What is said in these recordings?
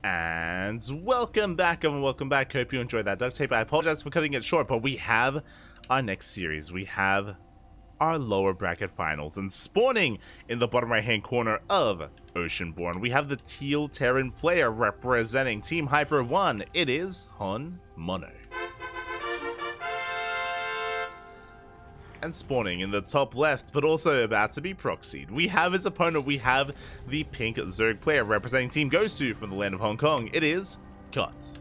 And welcome back, everyone. Welcome back. Hope you enjoyed that duct tape. I apologize for cutting it short, but we have our next series. We have our lower bracket finals, and spawning in the bottom right hand corner of Oceanborn, we have the Teal Terran player representing Team Hyper 1. It is HonMonO. And spawning in the top left, but also about to be proxied, we have his opponent. We have the pink Zerg player representing Team Gosu from the land of Hong Kong. It is Koht.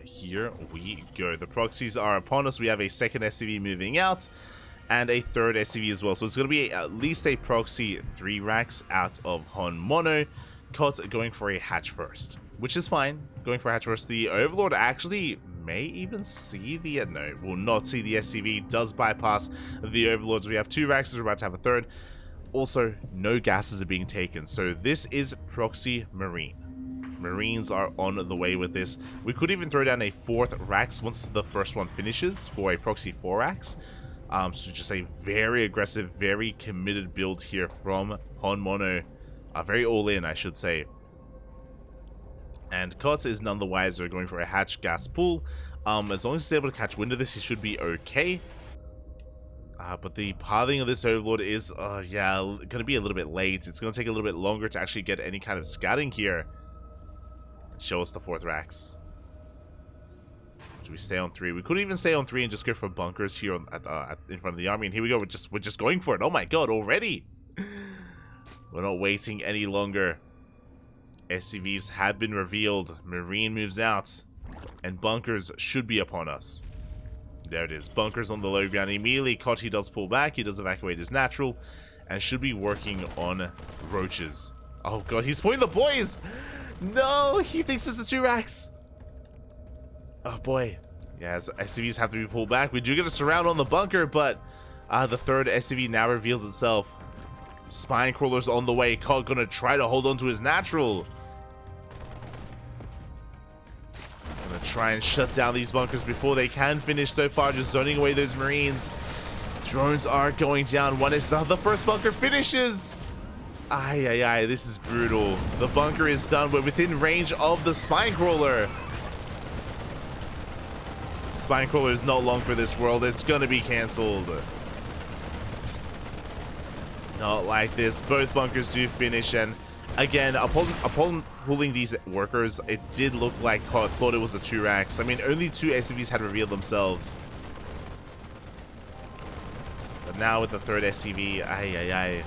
Here we go. The proxies are upon us. We have a second SCV moving out and a third SCV as well. So it's going to be at least a proxy 3 racks out of HonMonO. Koht going for a hatch first, which is fine. Going for a hatch first. The Overlord actually may even see the... no, will not see the SCV. Does bypass the Overlords. We have 2 racks. We're about to have a third. Also, no gases are being taken. So this is proxy Marine. Marines are on the way with this. We could even throw down a 4th racks once the first one finishes for a proxy 4 racks. So just a very aggressive, very committed build here from HonMonO. Very all in, I should say. And Koht is none the wiser, going for a hatch gas pool. As long as he's able to catch wind of this, he should be okay. But the pathing of this Overlord is, yeah, going to be a little bit late. It's going to take a little bit longer to actually get any kind of scouting here. Show us the 4th racks. Do we stay on 3? We could even stay on 3 and just go for bunkers here in front of the army. And here we go. We're just going for it. Oh my god, already! We're not waiting any longer. SCVs have been revealed. Marine moves out, and bunkers should be upon us. There it is. Bunkers on the low ground. Immediately, Koht, he does pull back. He does evacuate his natural, and should be working on roaches. Oh god, he's pulling the boys. No, he thinks it's the 2 racks. Oh boy. Yeah, SCVs have to be pulled back. We do get a surround on the bunker, but the 3rd SCV now reveals itself. Spine crawlers on the way. Koht gonna try to hold on to his natural. Gonna try and shut down these bunkers before they can finish. So far, just zoning away those Marines. Drones are going down. One is the first bunker finishes. Ay, ay, ay, this is brutal. The bunker is done. We're within range of the spine crawler. Spine crawler is not long for this world. It's gonna be cancelled. Not like this. Both bunkers do finish, and again, upon pulling these workers, it did look like Koht thought it was a 2 racks. I mean, only 2 SCVs had revealed themselves. But now with the 3rd SCV, ay, ay, ay.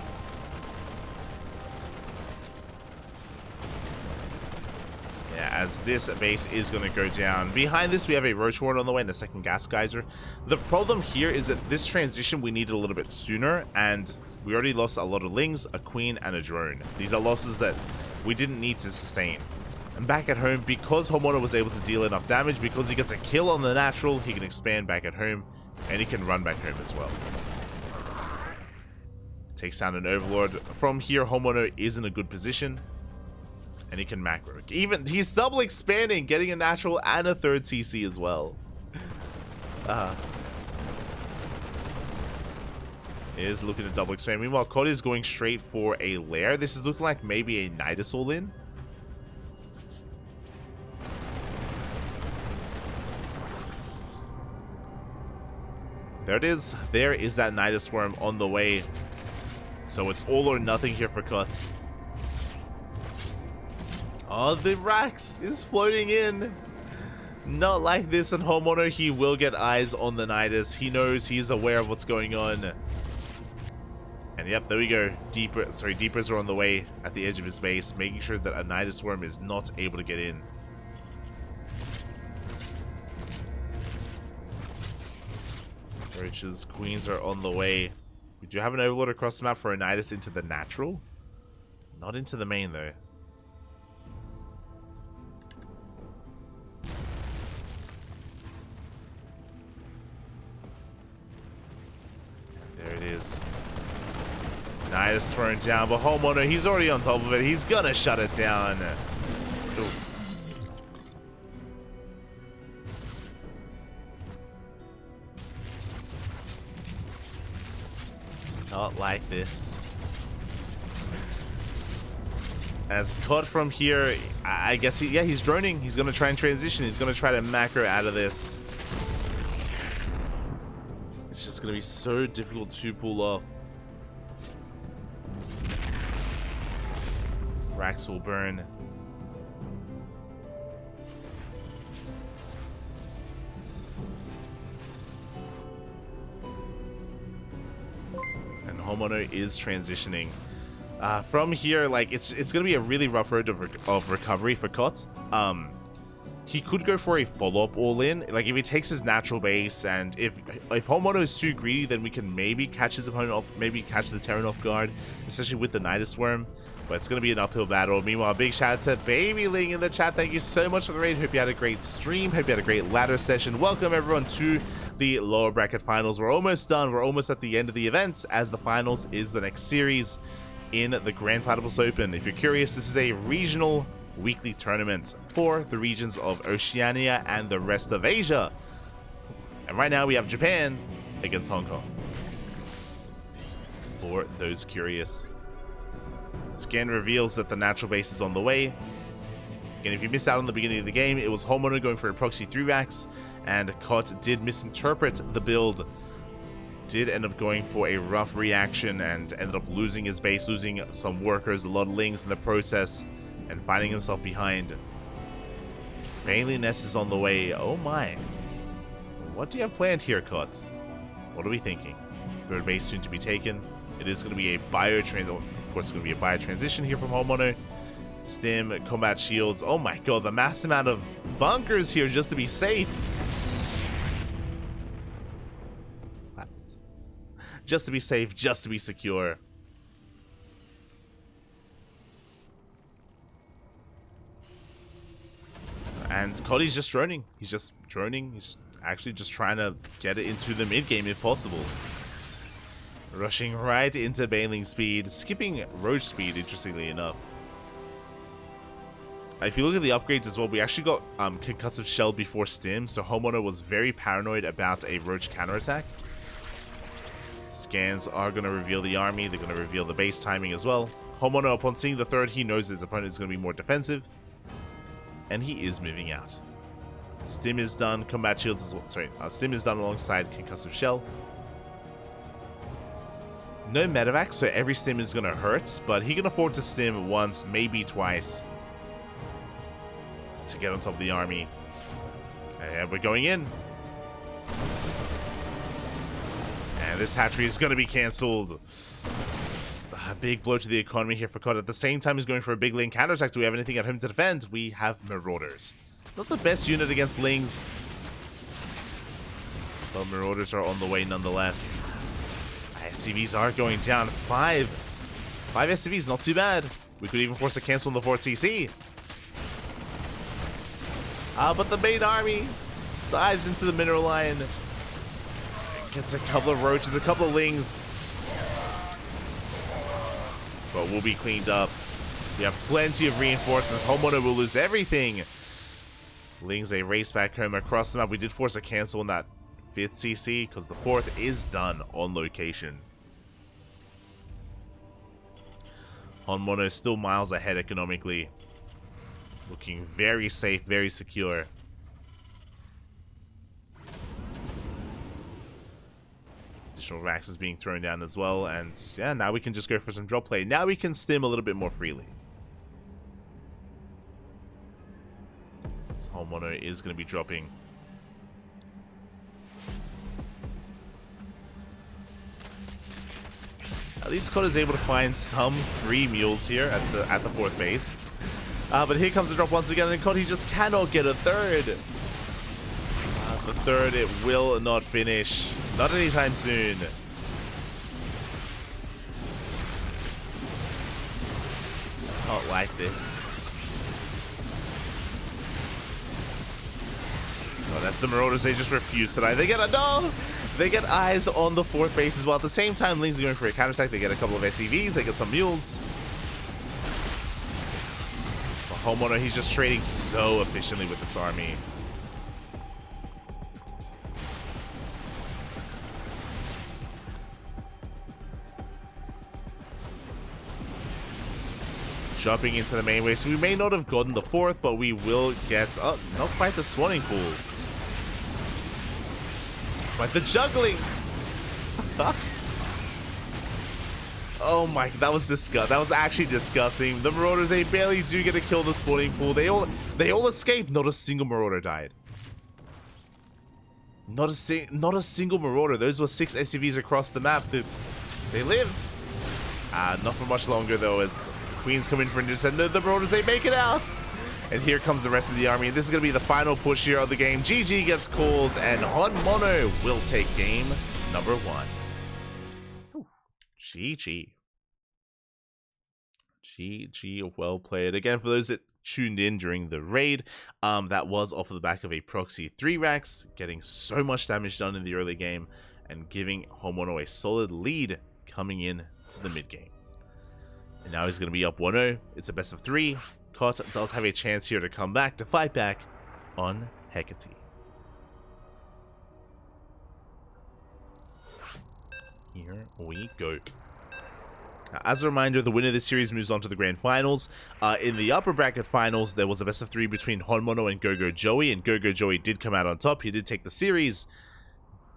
Yeah, as this base is going to go down. Behind this, we have a Roach Warren on the way and a 2nd Gas Geyser. The problem here is that this transition we needed a little bit sooner, and we already lost a lot of Lings, a Queen, and a Drone. These are losses that we didn't need to sustain. And back at home, because HonMonO was able to deal enough damage, because he gets a kill on the natural, he can expand back at home, and he can run back home as well. Takes down an Overlord. From here, HonMonO is in a good position. And he can macro. Even he's double expanding, getting a natural and a 3rd CC as well. Is looking to double expand. Meanwhile, Koht is going straight for a lair. This is looking like maybe a Nidus all in. There it is. There is that Nidus Worm on the way. So it's all or nothing here for Koht. Oh, the Rax is floating in. Not like this in HonMonO. He will get eyes on the Nidus. He knows, he's aware of what's going on. And yep, there we go. Deepers are on the way at the edge of his base, making sure that a Nidus Worm is not able to get in. Roaches, Queens are on the way. We do have an Overlord across the map for a Nidus into the natural. Not into the main though. There it is. Nidus thrown down, but HonMonO, he's already on top of it. He's gonna shut it down. Oof. Not like this. As Koht from here, I guess he's droning. He's going to try and transition. He's going to try to macro out of this. It's just going to be so difficult to pull off. Rax will burn. And HonMonO is transitioning. From here, like, it's gonna be a really rough road of recovery for Koht. He could go for a follow-up all-in. Like, if he takes his natural base, and if HonMonO is too greedy, then we can maybe catch his opponent off, maybe catch the Terran off guard, especially with the Nidus Worm. But it's gonna be an uphill battle. Meanwhile, big shout out to Baby Ling in the chat. Thank you so much for the raid. Hope you had a great stream. Hope you had a great ladder session. Welcome everyone to the lower bracket finals. We're almost done. We're almost at the end of the event, as the finals is the next series in the Grand Platypus Open. If you're curious, this is a regional weekly tournament for the regions of Oceania and the rest of Asia. And right now we have Japan against Hong Kong. For those curious. Scan reveals that the natural base is on the way. Again, if you missed out on the beginning of the game, it was HonMonO going for a proxy 3-racks, and Koht did misinterpret the build. Did end up going for a rough reaction and ended up losing his base, losing some workers, a lot of lings in the process, and finding himself behind. Baliness is on the way. Oh my. What do you have planned here, Koht? What are we thinking? Third base soon to be taken. It is going to be a bio-transition. Of course, it's going to be a bio-transition here from HonMonO. Stim, combat shields. Oh my god, the mass amount of bunkers here just to be safe. Just to be safe, just to be secure. And Coddy's just droning. He's just droning. He's actually just trying to get it into the mid game if possible. Rushing right into bailing speed, skipping roach speed, interestingly enough. If you look at the upgrades as well, we actually got concussive shell before stim, so HonMonO was very paranoid about a roach counterattack. Scans are going to reveal the army. They're going to reveal the base timing as well. HonMonO, upon seeing the third, he knows his opponent is going to be more defensive. And he is moving out. Stim is done. Combat shields as well. Sorry, Stim is done alongside concussive shell. No medevac, so every stim is going to hurt. But he can afford to stim once, maybe twice, to get on top of the army. And we're going in. And this hatchery is going to be cancelled. A big blow to the economy here for Koht. At the same time, he's going for a big Ling counterattack. Do we have anything at home to defend? We have Marauders. Not the best unit against Lings, but Marauders are on the way nonetheless. SCVs are going down. Five SCVs, not too bad. We could even force a cancel on the 4th CC. But the main army dives into the mineral line. Gets a couple of roaches, a couple of lings. But we'll be cleaned up. We have plenty of reinforcements. HonMonO will lose everything. Lings, a race back home across the map. We did force a cancel on that 5th CC because the 4th is done on location. HonMonO is still miles ahead economically. Looking very safe, very secure. Additional racks is being thrown down as well, and yeah, now we can just go for some drop play. Now we can stim a little bit more freely. This HonMonO is going to be dropping. At least Koht is able to find some free mules here at the 4th base. But here comes the drop once again, and Koht, he just cannot get a third. The third, it will not finish. Not anytime soon. Not like this. Oh, that's the Marauders. They just refuse to die. They get a no! They get eyes on the 4th base as well. At the same time, Lings are going for a counterattack. They get a couple of SCVs. They get some mules. But HonMonO, he's just trading so efficiently with this army. jumping into the main way. So we may not have gotten the 4th, but we will get... Oh, not quite the spawning pool. But the juggling! Oh my, that was disgusting. That was actually disgusting. The Marauders, they barely do get to kill the spawning pool. They all escaped. Not a single Marauder died. Not a single Marauder. Those were 6 SCVs across the map. They live. Not for much longer though, as Queens come in for an intercept. The Marauders, they make it out. And here comes the rest of the army. And this is going to be the final push here of the game. GG gets called, and HonMonO will take game number 1. Whew. GG. GG, well played. Again, for those that tuned in during the raid, that was off of the back of a proxy 3 racks, getting so much damage done in the early game, and giving HonMonO a solid lead coming in to the mid game. And now he's going to be up 1-0. It's a best of 3. Koht does have a chance here to come back, to fight back on Hecate. Here we go. Now, as a reminder, the winner of this series moves on to the grand finals. In the upper bracket finals, there was a best of 3 between HonMonO and Go Joey, and Go Joey did come out on top. He did take the series,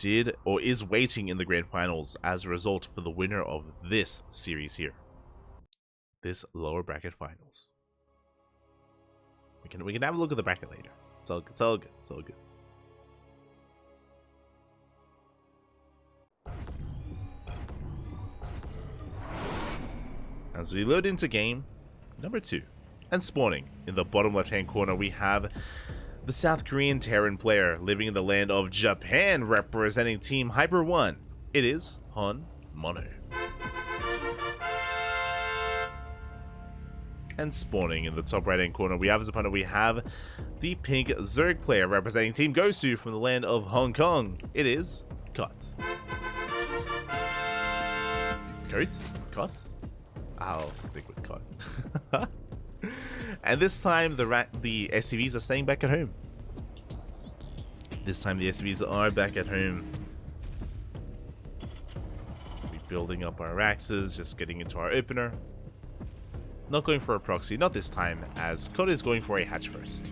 is waiting in the grand finals as a result for the winner of this series here. This lower bracket finals. We can have a look at the bracket later. It's all good. It's all good. It's all good. As we load into game number 2, and spawning in the bottom left-hand corner, we have the South Korean Terran player living in the land of Japan, representing Team Hyper 1. It is HonMonO. And spawning in the top right-hand corner, we have as opponent, we have the pink Zerg player representing Team Gosu from the land of Hong Kong. It is Koht. Koht? I'll stick with Koht. And this time, the SCVs are staying back at home. This time, the SCVs are back at home. We're building up our axes, just getting into our opener. Not going for a proxy, not this time, as Koht is going for a hatch first.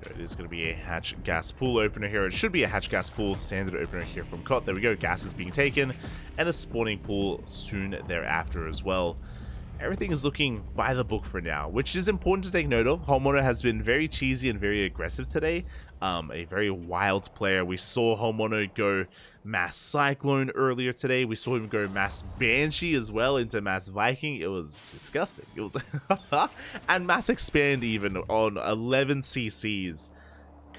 It is going to be a hatch gas pool opener here. It should be a hatch gas pool standard opener here from Koht. There we go, gas is being taken, and a spawning pool soon thereafter as well. Everything is looking by the book for now, which is important to take note of. HonMonO has been very cheesy and very aggressive today. A very wild player. We saw HonMonO go Mass Cyclone earlier today. We saw him go Mass Banshee as well into Mass Viking. It was disgusting. It was and Mass Expand even on 11 CCs.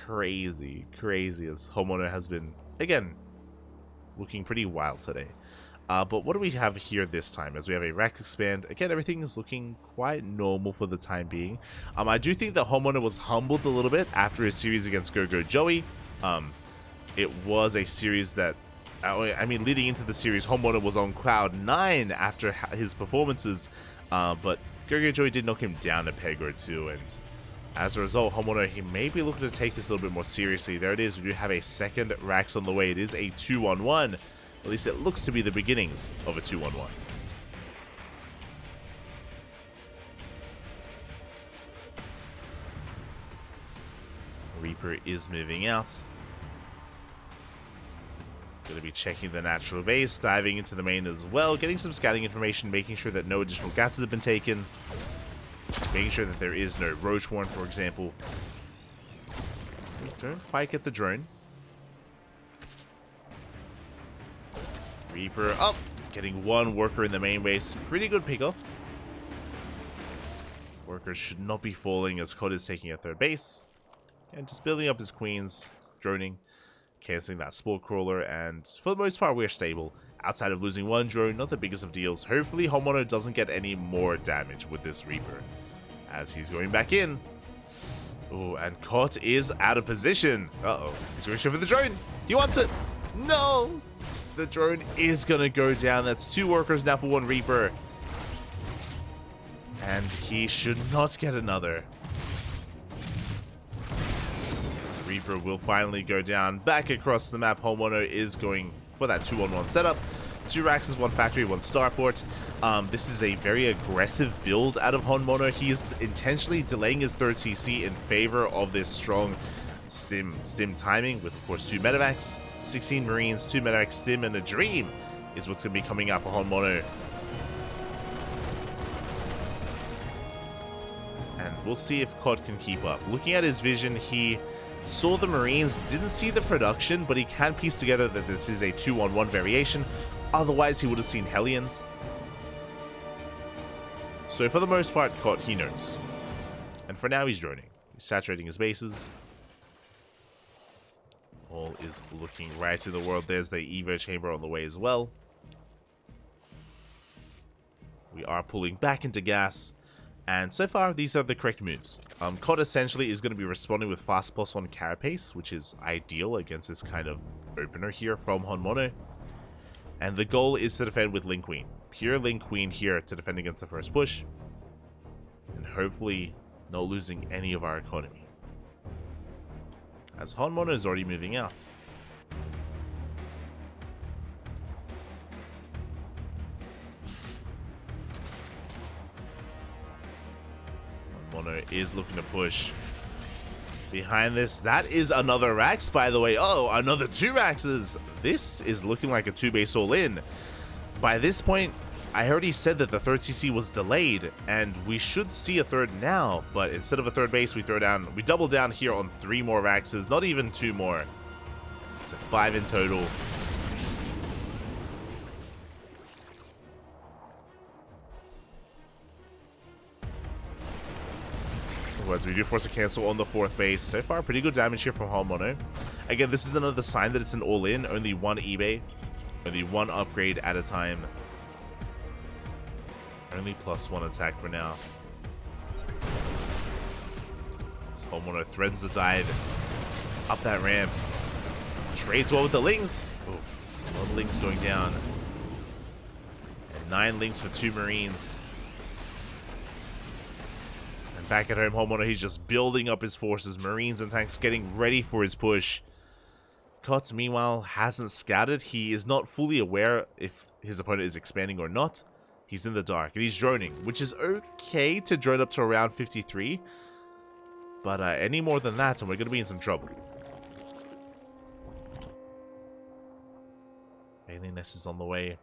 Crazy as HonMonO has been, again, looking pretty wild today. But what do we have here this time? As we have a rack expand. Again, everything is looking quite normal for the time being. I do think that HonMonO was humbled a little bit after his series against Go Joey. It was a series that, I mean, leading into the series, HonMonO was on cloud 9 after his performances. But Go Joey did knock him down a peg or two, and as a result, HonMonO, he may be looking to take this a little bit more seriously. There it is. We do have a second Rax on the way. It is a 2-on-1. At least it looks to be the beginnings of a 2-on-1. Reaper is moving out. Going to be checking the natural base, diving into the main as well, getting some scouting information, making sure that no additional gases have been taken, making sure that there is no roach warren, for example. Don't quite get the drone. Reaper up, getting one worker in the main base. Pretty good pickoff. Workers should not be falling as Koht is taking a third base. And just building up his queens, droning, cancelling that spore crawler, and for the most part we're stable. Outside of losing one drone, not the biggest of deals. Hopefully HonMonO doesn't get any more damage with this Reaper as he's going back in. Oh, and Koht is out of position. Uh-oh, he's going straight for the drone. He wants it. No! The drone is gonna go down. That's 2 workers now for 1 Reaper. And he should not get another. Reaper will finally go down. Back across the map, HonMonO is going for that 2-on-1 setup. 2 Raxes, 1 Factory, 1 Starport. This is a very aggressive build out of HonMonO. He is intentionally delaying his 3rd CC in favor of this strong stim timing with, of course, 2 medevacs, 16 Marines, 2 medevacs, stim, and a Dream is what's going to be coming out for HonMonO. And we'll see if Koht can keep up. Looking at his vision, he saw the Marines, didn't see the production, but he can piece together that this is a 2-on-1 variation. Otherwise, he would have seen Hellions. So for the most part, Koht, he knows. And for now, he's droning. He's saturating his bases. All is looking right to the world. There's the Evo chamber on the way as well. We are pulling back into gas. And so far, these are the correct moves. Koht essentially is going to be responding with fast +1 carapace, which is ideal against this kind of opener here from HonMonO. And the goal is to defend with Link Queen. Pure Link Queen here to defend against the first push. And hopefully not losing any of our economy. As HonMonO is already moving out. HonMonO is looking to push. Behind this, that is another Rax, by the way. Oh, another 2 Raxes. This is looking like a 2-base all-in. By this point, I already said that the 3rd CC was delayed, and we should see a 3rd now. But instead of a 3rd base, we double down here on 3 more Raxes, not even 2 more. So 5 in total. Otherwise, we do force a cancel on the 4th base. So far, pretty good damage here from HonMonO. Again, this is another sign that it's an all-in. Only 1 eBay. Only 1 upgrade at a time. Only +1 attack for now. As HonMonO threatens a dive up that ramp. Trades well with the Lings. Oh, 1 Lings going down. And 9 Lings for 2 Marines. And back at home, HonMonO, he's just building up his forces. Marines and tanks getting ready for his push. Koht, meanwhile, hasn't scouted. He is not fully aware if his opponent is expanding or not. He's in the dark, and he's droning, which is okay to drone up to around 53. But any more than that, and we're going to be in some trouble. Alien Nest is on the way.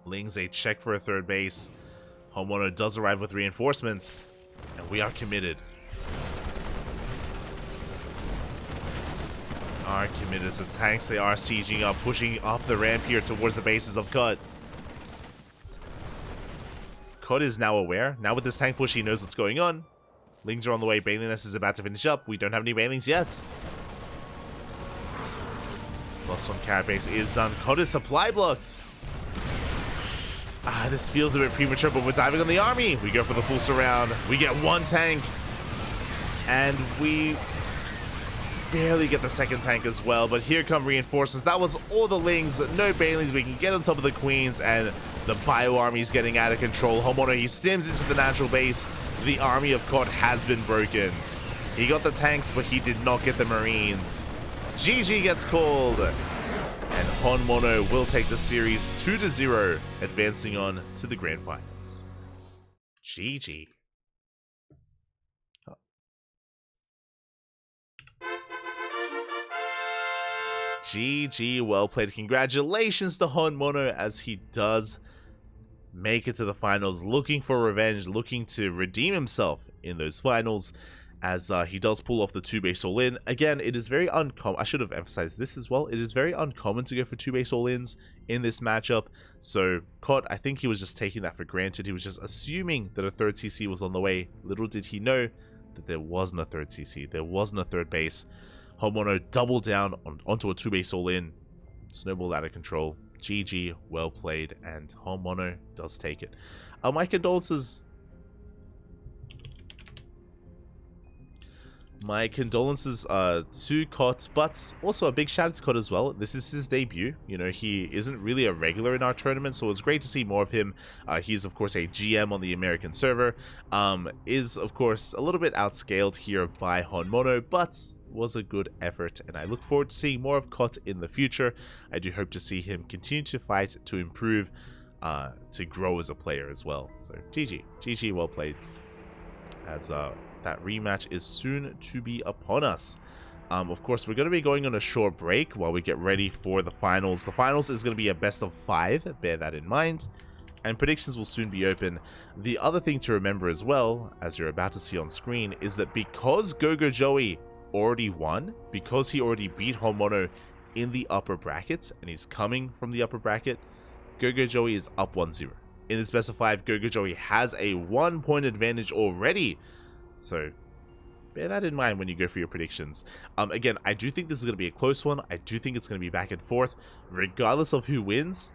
Ling's a check for a 3rd base. HonMonO does arrive with reinforcements, and we are committed. Are committed to tanks. They are sieging up, pushing off the ramp here towards the bases of Koht. Koht is now aware. Now with this tank push, he knows what's going on. Lings are on the way. Baneliness is about to finish up. We don't have any Banelings yet. +1 carapace is done. Koht is supply blocked. This feels a bit premature, but we're diving on the army. We go for the full surround. We get 1 tank. And we barely get the 2nd tank as well, but here come reinforcements. That was all the Lings, no Banelings. We can get on top of the Queens, and the bio army is getting out of control. HonMonO, he stims into the natural base. The army of Koht has been broken. He got the tanks, but he did not get the Marines. GG gets called, and HonMonO will take the series 2-0, advancing on to the grand finals. GG. GG, well played. Congratulations to HonMonO as he does make it to the finals, looking for revenge, looking to redeem himself in those finals, as he does pull off the 2-base all-in. Again, it is very uncommon. I should have emphasized this as well. It is very uncommon to go for 2-base all-ins in this matchup. So Koht, I think he was just taking that for granted. He was just assuming that a 3rd CC was on the way. Little did he know that there wasn't a 3rd CC. There wasn't a 3rd base. HonMonO doubled down onto a 2-base all-in. Snowballed out of control. GG, well played, and HonMonO does take it. My condolences. My condolences to Koht, but also a big shout out to Koht as well. This is his debut. You know, he isn't really a regular in our tournament, so it's great to see more of him. He's, of course, a GM on the American server. Is, of course, a little bit outscaled here by HonMonO, but was a good effort, and I look forward to seeing more of Koht in the future. I do hope to see him continue to fight, to improve, to grow as a player as well. So, GG, well played. As that rematch is soon to be upon us. Of course, we're going to be going on a short break while we get ready for the finals. The finals is going to be a best of 5, bear that in mind, and predictions will soon be open. The other thing to remember as well, as you're about to see on screen, is that because Gogo Joey already won, because he already beat HonMonO in the upper brackets, and he's coming from the upper bracket, Gogo Joey is up 1-0. In this best of 5, Gogo Joey has a 1-point advantage already. So, bear that in mind when you go for your predictions. Again, I do think this is going to be a close one. I do think it's going to be back and forth. Regardless of who wins,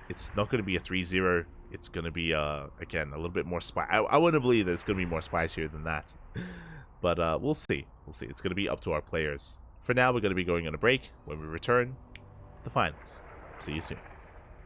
it's not going to be a 3-0. It's going to be, again, a little bit more spicy. I want to believe that it's going to be more spicier than that. But we'll see. We'll see. It's going to be up to our players. For now, we're going to be going on a break. When we return, the finals. See you soon.